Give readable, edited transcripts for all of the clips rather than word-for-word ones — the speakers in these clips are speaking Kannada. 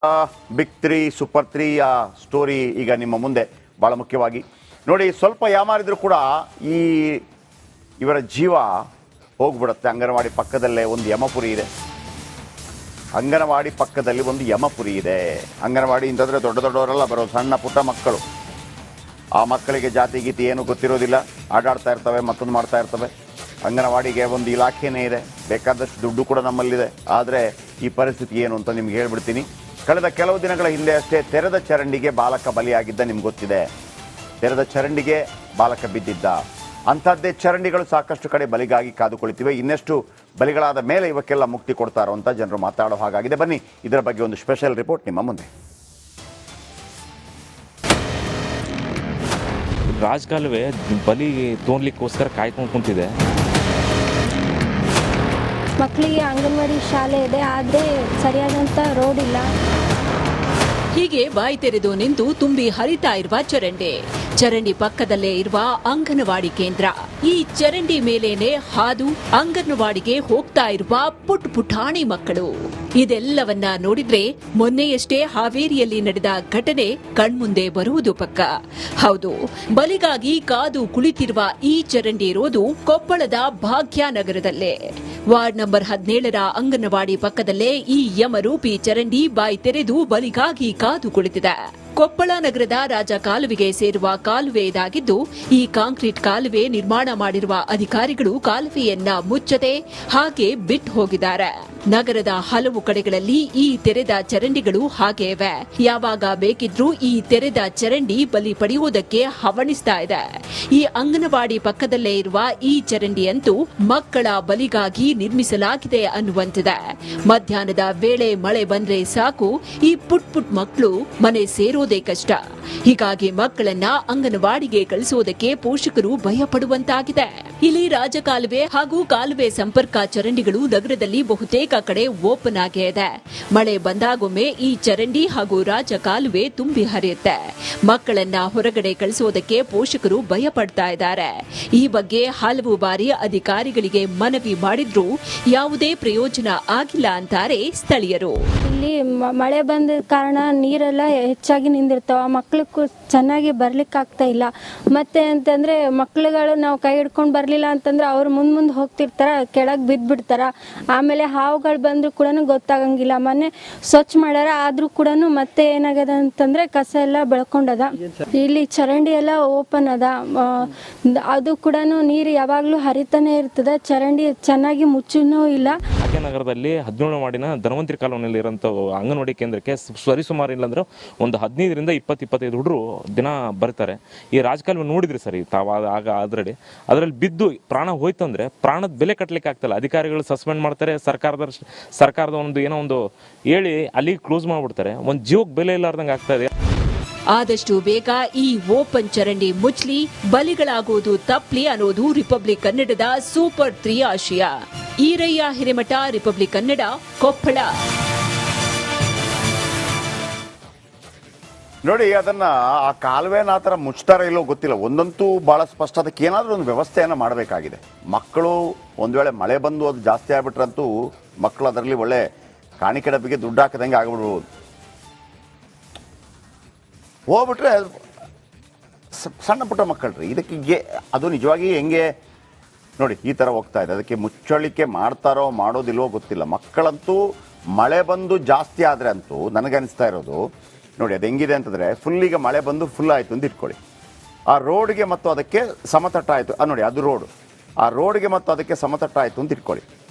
ಬಿಗ್ 3 ಸೂಪರ್ 3 ಸ್ಟೋರಿ ಈಗ ನಿಮ್ಮ ಮುಂದೆ ಬಹಳ ಮುಖ್ಯವಾಗಿ ನೋಡಿ. ಸ್ವಲ್ಪ ಯಾಮಾರಿದ್ರು ಕೂಡ ಇವರ ಜೀವ ಹೋಗ್ಬಿಡುತ್ತೆ. ಅಂಗನವಾಡಿ ಪಕ್ಕದಲ್ಲೇ ಒಂದು ಯಮಪುರಿ ಇದೆ. ಅಂಗನವಾಡಿ ಪಕ್ಕದಲ್ಲಿ ಒಂದು ಯಮಪುರಿ ಇದೆ. ಅಂಗನವಾಡಿ ಅಂತಂದರೆ ದೊಡ್ಡ ದೊಡ್ಡವರೆಲ್ಲ ಬರೋ ಸಣ್ಣ ಪುಟ್ಟ ಮಕ್ಕಳು. ಆ ಮಕ್ಕಳಿಗೆ ಜಾತಿ ಗೀತಿ ಏನು ಗೊತ್ತಿರೋದಿಲ್ಲ, ಆಟಾಡ್ತಾ ಇರ್ತವೆ, ಮತ್ತೊಂದು ಮಾಡ್ತಾ ಇರ್ತವೆ. ಅಂಗನವಾಡಿಗೆ ಒಂದು ಇಲಾಖೆನೇ ಇದೆ, ಬೇಕಾದಷ್ಟು ದುಡ್ಡು ಕೂಡ ನಮ್ಮಲ್ಲಿದೆ. ಆದರೆ ಈ ಪರಿಸ್ಥಿತಿ ಏನು ಅಂತ ನಿಮ್ಗೆ ಹೇಳ್ಬಿಡ್ತೀನಿ. ಕಳೆದ ಕೆಲವು ದಿನಗಳ ಹಿಂದೆ ಅಷ್ಟೇ ತೆರೆದ ಚರಂಡಿಗೆ ಬಾಲಕ ಬಲಿಯಾಗಿದ್ದ ನಿಮ್ಗೆ ಗೊತ್ತಿದೆ. ತೆರೆದ ಚರಂಡಿಗೆ ಬಾಲಕ ಬಿದ್ದಿದ್ದ. ಅಂಥದ್ದೇ ಚರಂಡಿಗಳು ಸಾಕಷ್ಟು ಕಡೆ ಬಲಿಗಾಗಿ ಕಾದು ಕುಳಿತಿವೆ. ಇನ್ನೆಷ್ಟು ಬಲಿಗಳಾದ ಮೇಲೆ ಇವಕ್ಕೆಲ್ಲ ಮುಕ್ತಿ ಕೊಡ್ತಾರೋ ಅಂತ ಜನರು ಮಾತಾಡೋ ಹಾಗಾಗಿದೆ. ಬನ್ನಿ, ಇದರ ಬಗ್ಗೆ ಒಂದು ಸ್ಪೆಷಲ್ ರಿಪೋರ್ಟ್ ನಿಮ್ಮ ಮುಂದೆ. ರಾಜಕಾಲುವೆ ಬಲಿ ತೋರ್ಲಿಕ್ಕೋಸ್ಕರ ಕಾಯ್ಕೊಂಡು ಕುಂತಿದೆ. ಮಕ್ಕಳಿಗೆ ಅಂಗನವಾಡಿ ಶಾಲೆ ಇದೆ, ಆದರೆ ಸರಿಯಾದಂಥ ರೋಡ್ ಇಲ್ಲ. ಹೀಗೆ ಬಾಯಿ ತೆರೆದು ನಿಂತು ತುಂಬಿ ಹರಿತಾ ಇರುವ ಚರಂಡಿ ಪಕ್ಕದಲ್ಲೇ ಇರುವ ಅಂಗನವಾಡಿ ಕೇಂದ್ರ. ಈ ಚರಂಡಿ ಮೇಲೇನೆ ಹಾದು ಅಂಗನವಾಡಿಗೆ ಹೋಗ್ತಾ ಇರುವ ಪುಟಾಣಿ ಮಕ್ಕಳು. ಇದೆಲ್ಲವನ್ನ ನೋಡಿದ್ರೆ ಮೊನ್ನೆಯಷ್ಟೇ ಹಾವೇರಿಯಲ್ಲಿ ನಡೆದ ಘಟನೆ ಕಣ್ಮುಂದೆ ಬರುವುದು ಪಕ್ಕ. ಹೌದು, ಬಲಿಗಾಗಿ ಕಾದು ಕುಳಿತಿರುವ ಈ ಚರಂಡಿ ಇರೋದು ಕೊಪ್ಪಳದ ಭಾಗ್ಯನಗರದಲ್ಲೇ. ವಾರ್ಡ್ ನಂಬರ್ 17ರ ಅಂಗನವಾಡಿ ಪಕ್ಕದಲ್ಲೇ ಈ ಯಮರೂಪಿ ಚರಂಡಿ ಬಾಯಿ ತೆರೆದು ಬಲಿಗಾಗಿ ಕಾದು ಕುಳಿತಿದೆ. ಕೊಪ್ಪಳ ನಗರದ ರಾಜ ಕಾಲುವೆಗೆ ಸೇರುವ ಕಾಲುವೆ ಇದಾಗಿದ್ದು, ಈ ಕಾಂಕ್ರೀಟ್ ಕಾಲುವೆ ನಿರ್ಮಾಣ ಮಾಡಿರುವ ಅಧಿಕಾರಿಗಳು ಕಾಲುವೆಯನ್ನ ಮುಚ್ಚದೆ ಹಾಗೆ ಬಿಟ್ಟು ಹೋಗಿದ್ದಾರೆ. ನಗರದ ಹಲವು ಕಡೆಗಳಲ್ಲಿ ಈ ತೆರೆದ ಚರಂಡಿಗಳು ಹಾಗೆ ಇವೆ. ಯಾವಾಗ ಬೇಕಿದ್ರೂ ಈ ತೆರೆದ ಚರಂಡಿ ಬಲಿ ಪಡೆಯುವುದಕ್ಕೆ ಹವಣಿಸ್ತಾ ಇದೆ. ಈ ಅಂಗನವಾಡಿ ಪಕ್ಕದಲ್ಲೇ ಇರುವ ಈ ಚರಂಡಿಯಂತೂ ಮಕ್ಕಳ ಬಲಿಗಾಗಿ ನಿರ್ಮಿಸಲಾಗಿದೆ ಅನ್ನುವಂತಿದೆ. ಮಧ್ಯಾಹ್ನದ ವೇಳೆ ಮಳೆ ಬಂದ್ರೆ ಸಾಕು, ಈ ಪುಟ್ ಮಕ್ಕಳು ಮನೆ ಸೇರೋದೇ ಕಷ್ಟ. ಹೀಗಾಗಿ ಮಕ್ಕಳನ್ನ ಅಂಗನವಾಡಿಗೆ ಕಳಿಸುವುದಕ್ಕೆ ಪೋಷಕರು ಭಯ ಪಡುವಂತಾಗಿದೆ. ಇಲ್ಲಿ ರಾಜಕಾಲುವೆ ಹಾಗೂ ಕಾಲುವೆ ಸಂಪರ್ಕ ಚರಂಡಿಗಳು ನಗರದಲ್ಲಿ ಬಹುತೇಕ ಕಡೆ ಓಪನ್ ಆಗೇ ಇದೆ. ಮಳೆ ಬಂದಾಗೊಮ್ಮೆ ಈ ಚರಂಡಿ ಹಾಗೂ ರಾಜಕಾಲುವೆ ತುಂಬಿ ಹರಿಯುತ್ತೆ. ಮಕ್ಕಳನ್ನ ಹೊರಗಡೆ ಕಳಿಸುವುದಕ್ಕೆ ಪೋಷಕರು ಭಯ ಪಡ್ತಾ ಇದ್ದಾರೆ. ಈ ಬಗ್ಗೆ ಹಲವು ಬಾರಿ ಅಧಿಕಾರಿಗಳಿಗೆ ಮನವಿ ಮಾಡಿದ್ರೂ ಯಾವುದೇ ಪ್ರಯೋಜನ ಆಗಿಲ್ಲ ಅಂತಾರೆ ಸ್ಥಳೀಯರು. ಇಲ್ಲಿ ಮಳೆ ಬಂದ ಕಾರಣ ನೀರೆಲ್ಲ ಹೆಚ್ಚಾಗಿ ನಿಂದಿರ್ತಾವ. ಮಕ್ಕಳು ಚೆನ್ನಾಗಿ ಬರ್ಲಿಕ್ಕೆ ಆಗ್ತಾ ಇಲ್ಲ. ಮತ್ತೆ ಅಂತಂದ್ರೆ ಮಕ್ಕಳುಗಳು ನಾವು ಕೈ ಹಿಡ್ಕೊಂಡು ಬರ್ಲಿಲ್ಲ ಅಂತಂದ್ರೆ ಅವ್ರು ಮುಂದೆ ಹೋಗ್ತಿರ್ತಾರ, ಕೆಳಗೆ ಬಿದ್ದ್ಬಿಡ್ತಾರ. ಆಮೇಲೆ ಹಾವುಗಳು ಬಂದ್ರು ಕೂಡ ಗೊತ್ತಾಗಂಗಿಲ್ಲ. ಮೊನ್ನೆ ಸ್ವಚ್ಛ ಮಾಡ್ಯಾರ, ಆದ್ರೂ ಕೂಡ ಮತ್ತೆ ಏನಾಗದ ಅಂತಂದ್ರೆ ಕಸ ಎಲ್ಲ ಬೆಳ್ಕೊಂಡದ. ಇಲ್ಲಿ ಚರಂಡಿ ಎಲ್ಲ ಓಪನ್ ಅದ, ಅದು ಕೂಡ ನೀರು ಯಾವಾಗ್ಲೂ ಹರಿತಾನೆ ಇರ್ತದ. ಚರಂಡಿ ಚೆನ್ನಾಗಿ ಮುಚ್ಚನೂ ಇಲ್ಲ. ನಗರದಲ್ಲಿ 17 ವಾರ್ಡಿನ ಧನ್ವಂತರಿ ಕಾಲೋನಿಯಲ್ಲಿ ಇರುವಂತ ಅಂಗನವಾಡಿ ಕೇಂದ್ರಕ್ಕೆ ಸರಿಸುಮಾರು ಇಲ್ಲಾಂದ್ರೆ ಒಂದು 15ರಿಂದ 20-25 ಹುಡುಗರು ದಿನ ಬರ್ತಾರೆ. ಈ ರಾಜಕಾಲುವೆ ನೋಡಿದ್ರಿ ಸರಿ ತಾವು ಆಗ ಅದರಲ್ಲಿ ಬಿದ್ದು ಪ್ರಾಣ ಹೋಯ್ತಂದ್ರೆ ಪ್ರಾಣದ ಬೆಲೆ ಕಟ್ಟಲಿಕ್ಕೆ ಆಗ್ತಲ್ಲ. ಅಧಿಕಾರಿಗಳು ಸಸ್ಪೆಂಡ್ ಮಾಡ್ತಾರೆ, ಸರ್ಕಾರದ ಒಂದು ಹೇಳಿ ಅಲ್ಲಿ ಕ್ಲೋಸ್ ಮಾಡ್ಬಿಡ್ತಾರೆ. ಒಂದು ಜೀವಕ್ಕೆ ಬೆಲೆ ಇಲ್ಲಾರ್ದಂಗೆ ಆಗ್ತಾ ಇದೆ. ಆದಷ್ಟು ಬೇಗ ಈ ಓಪನ್ ಚರಂಡಿ ಮುಚ್ಲಿ, ಬಲಿಗಳಾಗುವುದು ತಪ್ಪಲಿ ಅನ್ನೋದು ರಿಪಬ್ಲಿಕ್ ಕನ್ನಡದ ಸೂಪರ್ 3 ಆಶಯ. ಈರಯ್ಯ ಹಿರೇಮಠ, ರಿಪಬ್ಲಿಕ್ ಕನ್ನಡ, ಕೊಪ್ಪಳ. ನೋಡಿ, ಅದನ್ನ ಆ ಕಾಲುವೆನ ಆ ಥರ ಮುಚ್ತಾರ ಇಲ್ಲೋ ಗೊತ್ತಿಲ್ಲ. ಒಂದಂತೂ ಬಹಳ ಸ್ಪಷ್ಟ, ಅದಕ್ಕೆ ಏನಾದರೂ ಒಂದು ವ್ಯವಸ್ಥೆಯನ್ನು ಮಾಡಬೇಕಾಗಿದೆ. ಮಕ್ಕಳು ಒಂದು ವೇಳೆ ಮಳೆ ಬಂದು ಅದು ಜಾಸ್ತಿ ಆಗ್ಬಿಟ್ರಂತೂ ಮಕ್ಕಳು ಅದರಲ್ಲಿ ಒಳ್ಳೆ ಕಾಣಿಕೆ ಡಬ್ಬಿಗೆ ದುಡ್ಡು ಹಾಕದಂಗೆ ಆಗ್ಬಿಡ್ಬೋದು. ಹೋಗ್ಬಿಟ್ರೆ ಸಣ್ಣ ಪುಟ್ಟ ಮಕ್ಕಳ್ರಿ, ಇದಕ್ಕೆ ಅದು ನಿಜವಾಗಿ ಹೆಂಗೆ ನೋಡಿ ಈ ಥರ ಹೋಗ್ತಾ ಇದೆ. ಅದಕ್ಕೆ ಮುಚ್ಚಳಿಕೆ ಮಾಡ್ತಾರೋ ಮಾಡೋದಿಲ್ವೋ ಗೊತ್ತಿಲ್ಲ. ಮಕ್ಕಳಂತೂ ಮಳೆ ಬಂದು ಜಾಸ್ತಿ ಆದರೆ ಅಂತೂ ನನಗನ್ನಿಸ್ತಾ ಇರೋದು ನೋಡಿ, ಅದು ಹೆಂಗಿದೆ ಅಂತಂದರೆ ಈಗ ಮಳೆ ಬಂದು ಫುಲ್ ಆಯಿತು ಅಂತ ಇಟ್ಕೊಳ್ಳಿ, ಆ ರೋಡ್ಗೆ ಮತ್ತು ಅದಕ್ಕೆ ಸಮತಟ್ಟ ಆಯಿತು. ನೋಡಿ ಅದು ರೋಡು, ಆ ರೋಡ್ಗೆ ಮತ್ತು ಅದಕ್ಕೆ ಸಮತಟ್ಟ ಆಯಿತು ಅಂತ ಇಟ್ಕೊಳ್ಳಿ.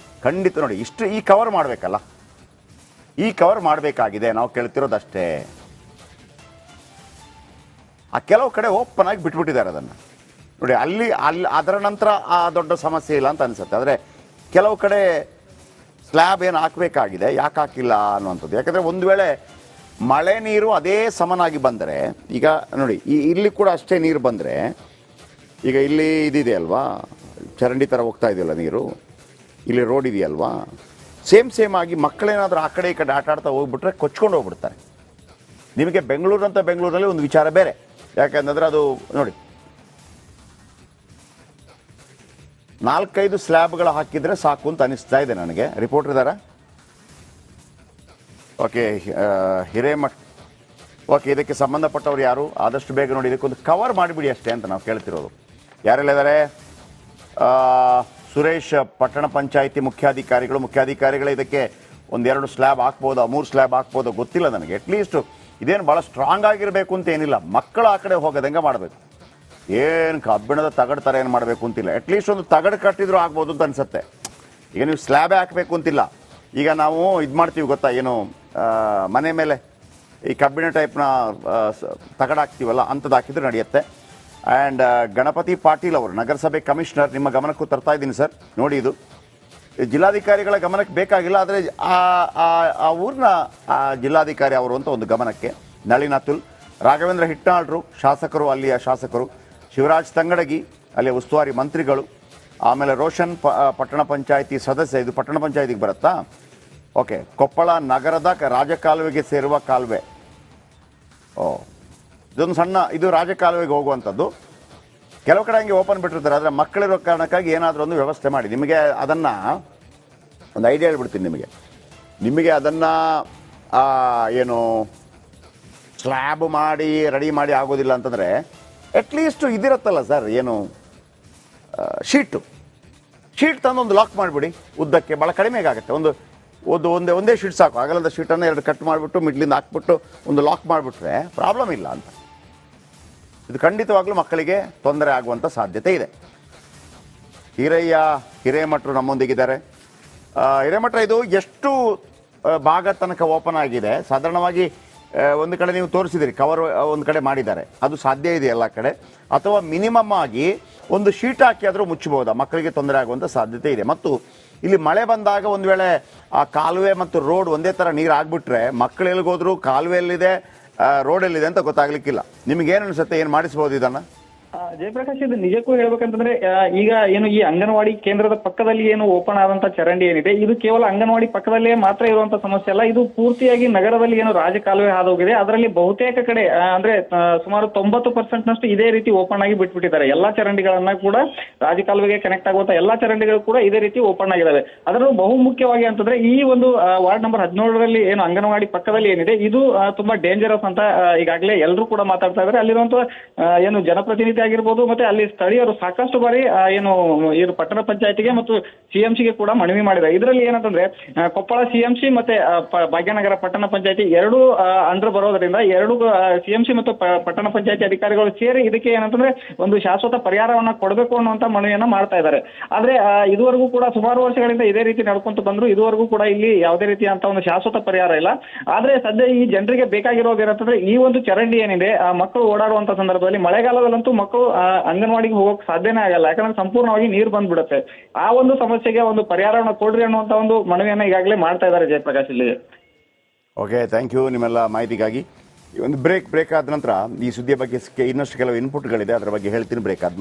ಖಂಡಿತ ನೋಡಿ ಇಷ್ಟು ಈ ಕವರ್ ಮಾಡಬೇಕಲ್ಲ, ಈ ಕವರ್ ಮಾಡಬೇಕಾಗಿದೆ. ನಾವು ಕೇಳ್ತಿರೋದಷ್ಟೇ. ಆ ಕೆಲವು ಕಡೆ ಓಪನ್ ಆಗಿ ಬಿಟ್ಬಿಟ್ಟಿದ್ದಾರೆ ಅದನ್ನು ನೋಡಿ. ಅಲ್ಲಿ ಅದರ ನಂತರ ಆ ದೊಡ್ಡ ಸಮಸ್ಯೆ ಇಲ್ಲ ಅಂತ ಅನಿಸುತ್ತೆ. ಆದರೆ ಕೆಲವು ಕಡೆ ಸ್ಲ್ಯಾಬ್ ಏನು ಹಾಕಬೇಕಾಗಿದೆ, ಯಾಕೆ ಹಾಕಿಲ್ಲ ಅನ್ನುವಂಥದ್ದು. ಯಾಕಂದರೆ ಒಂದು ವೇಳೆ ಮಳೆ ನೀರು ಅದೇ ಸಮನಾಗಿ ಬಂದರೆ, ಈಗ ನೋಡಿ ಇಲ್ಲಿ ಕೂಡ ಅಷ್ಟೇ ನೀರು ಬಂದರೆ, ಈಗ ಇಲ್ಲಿ ಇದಿದೆ ಅಲ್ವಾ, ಚರಂಡಿ ಥರ ಹೋಗ್ತಾ ಇದೆಯಲ್ಲ ನೀರು, ಇಲ್ಲಿ ರೋಡ್ ಇದೆಯಲ್ವಾ, ಸೇಮ್ ಆಗಿ ಮಕ್ಕಳೇನಾದರೂ ಆ ಕಡೆ ಈ ಕಡೆ ಆಟ ಆಡ್ತಾ ಹೋಗ್ಬಿಟ್ರೆ ಕೊಚ್ಕೊಂಡು ಹೋಗ್ಬಿಡ್ತಾರೆ. ನಿಮಗೆ ಬೆಂಗಳೂರಲ್ಲಿ ಒಂದು ವಿಚಾರ ಬೇರೆ. ಯಾಕಂತಂದರೆ ಅದು ನೋಡಿ 4-5 ಸ್ಲ್ಯಾಬ್ಗಳು ಹಾಕಿದರೆ ಸಾಕು ಅಂತ ಅನಿಸ್ತಾ ಇದೆ ನನಗೆ. ರಿಪೋರ್ಟರ್ ಇದ್ದಾರಾ? ಓಕೆ, ಹಿರೇಮಠ. ಓಕೆ, ಇದಕ್ಕೆ ಸಂಬಂಧಪಟ್ಟವ್ರು ಯಾರು ಆದಷ್ಟು ಬೇಗ ನೋಡಿ ಇದಕ್ಕೊಂದು ಕವರ್ ಮಾಡಿಬಿಡಿ ಅಷ್ಟೇ ಅಂತ ನಾವು ಕೇಳ್ತಿರೋದು. ಯಾರೆಲ್ಲಿದ್ದಾರೆ? ಸುರೇಶ್, ಪಟ್ಟಣ ಪಂಚಾಯಿತಿ ಮುಖ್ಯಾಧಿಕಾರಿಗಳು ಇದಕ್ಕೆ ಒಂದೆರಡು ಸ್ಲ್ಯಾಬ್ ಹಾಕ್ಬೋದಾ, 3 ಸ್ಲ್ಯಾಬ್ ಹಾಕ್ಬೋದೋ ಗೊತ್ತಿಲ್ಲ ನನಗೆ. ಅಟ್ಲೀಸ್ಟ್ ಇದೇನು ಭಾಳ ಸ್ಟ್ರಾಂಗ್ ಆಗಿರಬೇಕು ಅಂತ ಏನಿಲ್ಲ, ಮಕ್ಕಳು ಆ ಕಡೆ ಹೋಗೋದಂಗೆ ಮಾಡಬೇಕು. ಏನು ಕಬ್ಬಿಣದ ತಗಡ್ತಾರೆ ಏನು ಮಾಡಬೇಕು ಅಂತಿಲ್ಲ. ಅಟ್ಲೀಸ್ಟ್ ಒಂದು ತಗಡು ಕಟ್ಟಿದ್ರು ಆಗ್ಬೋದು ಅಂತ ಅನ್ಸುತ್ತೆ. ಈಗ ನೀವು ಸ್ಲ್ಯಾಬೇ ಹಾಕಬೇಕು ಅಂತಿಲ್ಲ. ಈಗ ನಾವು ಇದು ಮಾಡ್ತೀವಿ ಗೊತ್ತಾ, ಏನು ಮನೆ ಮೇಲೆ ಈ ಕಬ್ಬಿಣ ಟೈಪ್ನ ತಗಡು ಹಾಕ್ತೀವಲ್ಲ, ಅಂಥದ್ದು ಹಾಕಿದ್ರೆ ನಡೆಯುತ್ತೆ. ಆ್ಯಂಡ್ ಗಣಪತಿ ಪಾಟೀಲ್ ಅವರು, ನಗರಸಭೆ ಕಮಿಷನರ್, ನಿಮ್ಮ ಗಮನಕ್ಕೂ ತರ್ತಾ ಇದ್ದೀನಿ ಸರ್. ನೋಡಿ, ಇದು ಜಿಲ್ಲಾಧಿಕಾರಿಗಳ ಗಮನಕ್ಕೆ ಬೇಕಾಗಿಲ್ಲ, ಆದರೆ ಆ ಊರಿನ ಜಿಲ್ಲಾಧಿಕಾರಿ ಅವರು ಅಂತ ಒಂದು ಗಮನಕ್ಕೆ. ನಳಿನ್ ಅತುಲ್, ರಾಘವೇಂದ್ರ ಹಿಟ್ನಾಳ್ರು ಶಾಸಕರು, ಅಲ್ಲಿಯ ಶಾಸಕರು, ಶಿವರಾಜ್ ತಂಗಡಗಿ ಅಲ್ಲಿಯ ಉಸ್ತುವಾರಿ ಮಂತ್ರಿಗಳು, ಆಮೇಲೆ ರೋಷನ್ ಪಟ್ಟಣ ಪಂಚಾಯಿತಿ ಸದಸ್ಯ. ಇದು ಪಟ್ಟಣ ಪಂಚಾಯಿತಿಗೆ ಬರುತ್ತಾ? ಓಕೆ, ಕೊಪ್ಪಳ ನಗರದ ರಾಜಕಾಲುವೆಗೆ ಸೇರುವ ಕಾಲುವೆ. ಇದೊಂದು ಸಣ್ಣ, ಇದು ರಾಜಕಾಲುವೆಗೆ ಹೋಗುವಂಥದ್ದು. ಕೆಲವು ಕಡೆ ಹಂಗೆ ಓಪನ್ ಬಿಟ್ಟಿರ್ತಾರೆ, ಆದರೆ ಮಕ್ಕಳಿರೋ ಕಾರಣಕ್ಕಾಗಿ ಏನಾದರೂ ಒಂದು ವ್ಯವಸ್ಥೆ ಮಾಡಿ. ನಿಮಗೆ ಅದನ್ನು ಒಂದು ಐಡಿಯಾ ಹೇಳ್ಬಿಡ್ತೀನಿ. ನಿಮಗೆ ಅದನ್ನು ಏನು ಸ್ಲ್ಯಾಬ್ ಮಾಡಿ ರೆಡಿ ಮಾಡಿ ಆಗೋದಿಲ್ಲ ಅಂತಂದರೆ ಅಟ್ಲೀಸ್ಟ್ ಇದಿರುತ್ತಲ್ಲ ಸರ್, ಏನು ಶೀಟ್ ತಂದು ಒಂದು ಲಾಕ್ ಮಾಡಿಬಿಡಿ. ಉದ್ದಕ್ಕೆ ಭಾಳ ಕಡಿಮೆಗೆ ಆಗುತ್ತೆ. ಒಂದೇ ಶೀಟ್ ಸಾಕು. ಅಗಲದ ಶೀಟನ್ನು 2 ಕಟ್ ಮಾಡಿಬಿಟ್ಟು ಮಿಡ್ಲಿಂದ ಹಾಕ್ಬಿಟ್ಟು ಒಂದು ಲಾಕ್ ಮಾಡಿಬಿಟ್ರೆ ಪ್ರಾಬ್ಲಮ್ ಇಲ್ಲ ಅಂತ. ಇದು ಖಂಡಿತವಾಗ್ಲೂ ಮಕ್ಕಳಿಗೆ ತೊಂದರೆ ಆಗುವಂಥ ಸಾಧ್ಯತೆ ಇದೆ. ಹಿರೇಮಠರು ನಮ್ಮೊಂದಿಗಿದ್ದಾರೆ. ಹಿರೇಮಠ, ಇದು ಎಷ್ಟು ಭಾಗ ತನಕ ಓಪನ್ ಆಗಿದೆ? ಸಾಧಾರಣವಾಗಿ ಒಂದು ಕಡೆ ನೀವು ತೋರಿಸಿದಿರಿ, ಕವರ್ ಒಂದು ಕಡೆ ಮಾಡಿದ್ದಾರೆ, ಅದು ಸಾಧ್ಯ ಇದೆ ಎಲ್ಲ ಕಡೆ? ಅಥವಾ ಮಿನಿಮಮ್ ಆಗಿ ಒಂದು ಶೀಟ್ ಹಾಕಿ ಆದರೂ ಮುಚ್ಚಬಹುದಾ? ಮಕ್ಕಳಿಗೆ ತೊಂದರೆ ಆಗುವಂಥ ಸಾಧ್ಯತೆ ಇದೆ. ಮತ್ತು ಇಲ್ಲಿ ಮಳೆ ಬಂದಾಗ ಒಂದು ವೇಳೆ ಆ ಕಾಲುವೆ ಮತ್ತು ರೋಡ್ ಒಂದೇ ಥರ ನೀರು ಆಗ್ಬಿಟ್ರೆ ಮಕ್ಕಳು ಎಲ್ಲಿಗೋದ್ರು ಕಾಲುವೆ ಎಲ್ಲಿದೆ, ರೋಡ್ ಎಲ್ಲಿದೆ ಅಂತ ಗೊತ್ತಾಗ್ಲಿಕ್ಕಿಲ್ಲ. ನಿಮಗೇನು ಅನಿಸುತ್ತೆ, ಏನು ಮಾಡಿಸ್ಬೋದು ಇದನ್ನು? ಜಯಪ್ರಕಾಶ್, ಇದು ನಿಜಕ್ಕೂ ಹೇಳ್ಬೇಕಂತಂದ್ರೆ ಈಗ ಏನು ಈ ಅಂಗನವಾಡಿ ಕೇಂದ್ರದ ಪಕ್ಕದಲ್ಲಿ ಏನು ಓಪನ್ ಆದಂತ ಚರಂಡಿ ಏನಿದೆ, ಇದು ಕೇವಲ ಅಂಗನವಾಡಿ ಪಕ್ಕದಲ್ಲೇ ಮಾತ್ರ ಇರುವಂತ ಸಮಸ್ಯೆ ಅಲ್ಲ. ಇದು ಪೂರ್ತಿಯಾಗಿ ನಗರದಲ್ಲಿ ಏನು ರಾಜಕಾಲುವೆ ಹಾದೋಗಿದೆ, ಅದರಲ್ಲಿ ಬಹುತೇಕ ಕಡೆ ಅಂದ್ರೆ ಸುಮಾರು 90% ನಷ್ಟು ಇದೇ ರೀತಿ ಓಪನ್ ಆಗಿ ಬಿಟ್ಬಿಟ್ಟಿದ್ದಾರೆ. ಎಲ್ಲಾ ಚರಂಡಿಗಳನ್ನ ಕೂಡ ರಾಜಕಾಲುವೆಗೆ ಕನೆಕ್ಟ್ ಆಗುವಂತ ಎಲ್ಲಾ ಚರಂಡಿಗಳು ಕೂಡ ಇದೇ ರೀತಿ ಓಪನ್ ಆಗಿದ್ದಾವೆ. ಅದರಲ್ಲೂ ಬಹು ಮುಖ್ಯವಾಗಿ ಅಂತಂದ್ರೆ ಈ ಒಂದು ವಾರ್ಡ್ ನಂಬರ್ 17ರಲ್ಲಿ ಏನು ಅಂಗನವಾಡಿ ಪಕ್ಕದಲ್ಲಿ ಏನಿದೆ, ಇದು ತುಂಬಾ ಡೇಂಜರಸ್ ಅಂತ ಈಗಾಗಲೇ ಎಲ್ಲರೂ ಕೂಡ ಮಾತಾಡ್ತಾ ಇದ್ದಾರೆ. ಅಲ್ಲಿರುವಂತ ಏನು ಜನಪ್ರತಿನಿಧಿ ಆಗಿರ್ಬೋದು, ಮತ್ತೆ ಅಲ್ಲಿ ಸ್ಥಳೀಯರು ಸಾಕಷ್ಟು ಬಾರಿ ಏನು ಪಟ್ಟಣ ಪಂಚಾಯತಿಗೆ ಮತ್ತು ಸಿಎಂಸಿಗೆ ಕೂಡ ಮನವಿ ಮಾಡಿದ್ದಾರೆ. ಇದರಲ್ಲಿ ಏನಂತಂದ್ರೆ ಕೊಪ್ಪಳ ಸಿಎಂಸಿ ಮತ್ತೆ ಭಾಗ್ಯನಗರ ಪಟ್ಟಣ ಪಂಚಾಯತಿ ಎರಡೂ ಅಂಡರ್ ಬರೋದ್ರಿಂದ ಎರಡು ಸಿಎಂಸಿ ಮತ್ತು ಪಟ್ಟಣ ಪಂಚಾಯತಿ ಅಧಿಕಾರಿಗಳು ಸೇರಿ ಇದಕ್ಕೆ ಏನಂತಂದ್ರೆ ಒಂದು ಶಾಶ್ವತ ಪರಿಹಾರವನ್ನ ಕೊಡಬೇಕು ಅನ್ನುವಂತ ಮನವಿಯನ್ನ ಮಾಡ್ತಾ ಇದ್ದಾರೆ. ಆದ್ರೆ ಇದುವರೆಗೂ ಕೂಡ ಸುಮಾರು ವರ್ಷಗಳಿಂದ ಇದೇ ರೀತಿ ನಡ್ಕೊಂತ ಬಂದ್ರು, ಇದುವರೆಗೂ ಕೂಡ ಇಲ್ಲಿ ಯಾವುದೇ ರೀತಿಯಂತ ಒಂದು ಶಾಶ್ವತ ಪರಿಹಾರ ಇಲ್ಲ. ಆದ್ರೆ ಸದ್ಯ ಈ ಜನರಿಗೆ ಬೇಕಾಗಿರೋದು ಏನಂತಂದ್ರೆ ಈ ಒಂದು ಚರಂಡಿ ಏನಿದೆ, ಮಕ್ಕಳು ಓಡಾಡುವಂತ ಸಂದರ್ಭದಲ್ಲಿ ಮಳೆಗಾಲದಲ್ಲಂತೂ ಮಕ್ಕಳು ಅಂಗನವಾಡಿಗೆ ಹೋಗಕ್ಕೆ ಸಾಧ್ಯನೇ ಆಗಲ್ಲ, ಯಾಕಂದ್ರೆ ಸಂಪೂರ್ಣವಾಗಿ ನೀರು ಬಂದ್ಬಿಡುತ್ತೆ. ಆ ಒಂದು ಸಮಸ್ಯೆಗೆ ಒಂದು ಪರಿಹಾರವನ್ನು ಕೊಡ್ರಿ ಅನ್ನುವಂತ ಒಂದು ಮನವಿಯನ್ನ ಈಗಾಗಲೇ ಮಾಡ್ತಾ ಇದ್ದಾರೆ ಜಯಪ್ರಕಾಶ್ ಇಲ್ಲಿ. ಓಕೆ, ಥ್ಯಾಂಕ್ ಯು ನಿಮ್ಮೆಲ್ಲ ಮಾಹಿತಿಗಾಗಿ. ಒಂದು ಬ್ರೇಕ್ ಆದ ನಂತರ ಈ ಸುದ್ದಿಯ ಬಗ್ಗೆ ಇನ್ನಷ್ಟು ಕೆಲವು ಇನ್ಪುಟ್ಗಳಿದೆ, ಅದರ ಬಗ್ಗೆ ಹೇಳ್ತೀನಿ ಬ್ರೇಕ್ ಆದ್ಮೇಲೆ.